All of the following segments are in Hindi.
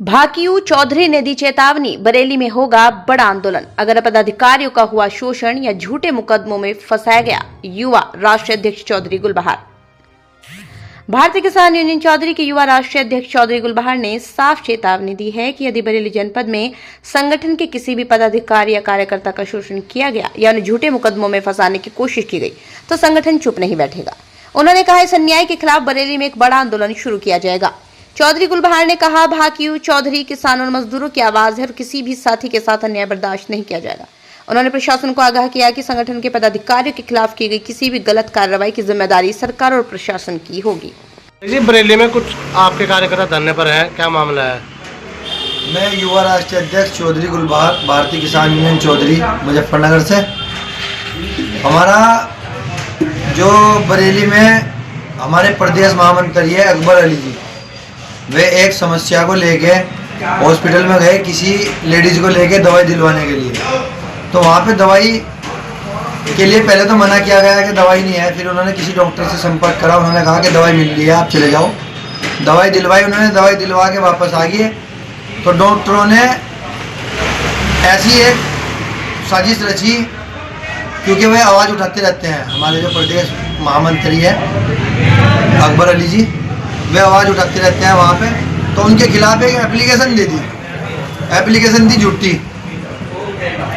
भाकियू चौधरी ने दी चेतावनी, बरेली में होगा बड़ा आंदोलन। अगर पदाधिकारियों का हुआ शोषण या झूठे मुकदमों में फंसाया गया युवा राष्ट्रीय अध्यक्ष चौधरी गुलबहार। भारतीय किसान यूनियन चौधरी के युवा राष्ट्रीय अध्यक्ष चौधरी गुलबहार ने साफ चेतावनी दी है कि यदि बरेली जनपद में संगठन के किसी भी पदाधिकारी या कार्यकर्ता का शोषण किया गया या उन्हें झूठे मुकदमों में फंसाने की कोशिश की गई तो संगठन चुप नहीं बैठेगा। उन्होंने कहा, इस अन्याय के खिलाफ बरेली में एक बड़ा आंदोलन शुरू किया जाएगा। चौधरी गुलबहार ने कहा, भाकियू चौधरी किसानों और मजदूरों की आवाज है और किसी भी साथी के साथ अन्याय बर्दाश्त नहीं किया जाएगा। उन्होंने प्रशासन को आगाह किया कि संगठन के पदाधिकारियों के खिलाफ की गई किसी भी गलत कार्रवाई की जिम्मेदारी सरकार और प्रशासन की होगी। जी, बरेली में कुछ आपके कार्यकर्ता धरने पर हैं, क्या मामला है? मैं युवा राष्ट्रीय अध्यक्ष चौधरी गुलबहार, भारतीय किसान यूनियन चौधरी मुजफ्फरनगर से। हमारा जो बरेली में हमारे प्रदेश महामंत्री है अकबर अली जी, वे एक समस्या को लेके हॉस्पिटल में गए किसी लेडीज को लेके दवाई दिलवाने के लिए। तो वहाँ पे दवाई के लिए पहले तो मना किया गया कि दवाई नहीं है। फिर उन्होंने किसी डॉक्टर से संपर्क करा, उन्होंने कहा कि दवाई मिल रही है, आप चले जाओ। दवाई दिलवाई, उन्होंने दवाई दिलवा के वापस आ गए। तो डॉक्टरों ने ऐसी एक साजिश रची, क्योंकि वे आवाज़ उठाते रहते हैं। हमारे जो प्रदेश महामंत्री है अकबर अली जी, वे आवाज़ उठाते रहते हैं वहाँ पे। तो उनके खिलाफ एक एप्लीकेशन दे दी, एप्लीकेशन दी झूठी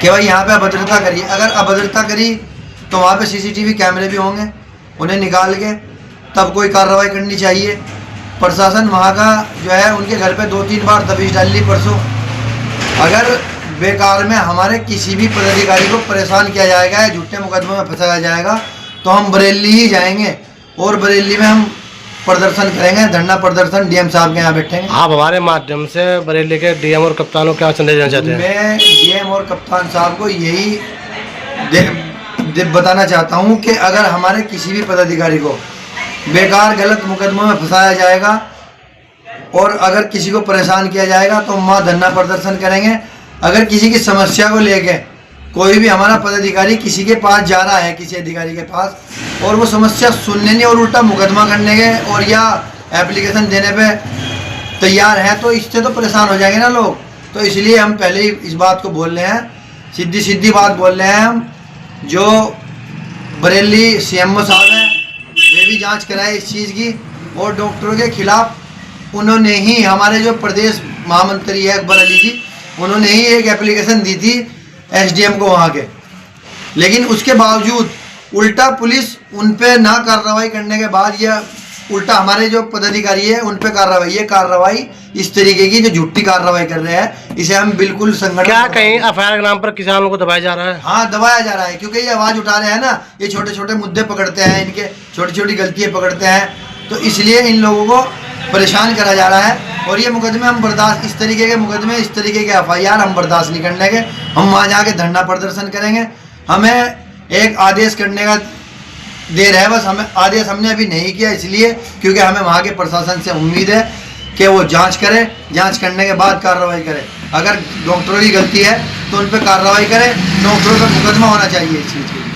कि भाई यहाँ पे अभद्रता करी। अगर अभद्रता करी तो वहाँ पे सीसीटीवी कैमरे भी होंगे, उन्हें निकाल के तब कोई कार्रवाई करनी चाहिए। प्रशासन वहाँ का जो है उनके घर पे 2-3 बार दबिश डाल ली परसों। अगर बेकार में हमारे किसी भी पदाधिकारी को परेशान किया जाएगा या झूठे मुकदमों में फंसाया जाएगा तो हम बरेली ही जाएंगे और बरेली में हम प्रदर्शन करेंगे, धरना प्रदर्शन डीएम साहब के यहाँ बैठेंगे। आप हमारे माध्यम से बरेली के डीएम और कप्तानों को क्या संदेश देना चाहते हैं? मैं डीएम और कप्तान साहब को यही बताना चाहता हूँ कि अगर हमारे किसी भी पदाधिकारी को बेकार गलत मुकदमों में फंसाया जाएगा और अगर किसी को परेशान किया जाएगा तो हम वहाँ धरना प्रदर्शन करेंगे। अगर किसी की समस्या को लेके कोई भी हमारा पदाधिकारी किसी के पास जा रहा है, किसी अधिकारी के पास, और वो समस्या सुनने नहीं और उल्टा मुकदमा करने के और या एप्लीकेशन देने पे तैयार है, तो इससे तो परेशान हो जाएंगे ना लोग। तो इसलिए हम पहले ही इस बात को बोल रहे हैं, सीधी बात बोल रहे हैं हम। जो बरेली सीएमओ साहब हैं वे भी जांच कराए इस चीज़ की, और डॉक्टरों के खिलाफ उन्होंने ही, हमारे जो प्रदेश महामंत्री है अकबर अली जी, उन्होंने ही एक एप्लीकेशन दी थी एसडीएम को वहाँ के। लेकिन उसके बावजूद उल्टा पुलिस उन पे ना कार्रवाई करने के बाद या उल्टा हमारे जो पदाधिकारी है उन पे कार्रवाई, ये कार्रवाई इस तरीके की जो झूठी कार्रवाई कर रहे हैं, इसे हम बिल्कुल संगठन। क्या कहीं एफआईआर के नाम पर किसानों को दबाया जा रहा है? हाँ, दबाया जा रहा है, क्योंकि ये आवाज़ उठा रहे हैं ना, ये छोटे छोटे मुद्दे पकड़ते हैं, इनके छोटी छोटी गलतियाँ पकड़ते हैं, तो इसलिए इन लोगों को परेशान करा जा रहा है। और ये मुकदमे हम बर्दाश्त, इस तरीके के मुकदमे, इस तरीके के एफआईआर हम बर्दाश्त नहीं करने के। हम वहाँ जाके धरना प्रदर्शन करेंगे। हमें एक आदेश करने का देर है, बस हमें आदेश हमने अभी नहीं किया, इसलिए क्योंकि हमें वहाँ के प्रशासन से उम्मीद है कि वो जांच करे, जांच करने के बाद कार्रवाई करे। अगर डॉक्टरों की गलती है तो उन पर कार्रवाई करे, डॉक्टरों पर मुकदमा होना चाहिए इस चीज़ के लिए।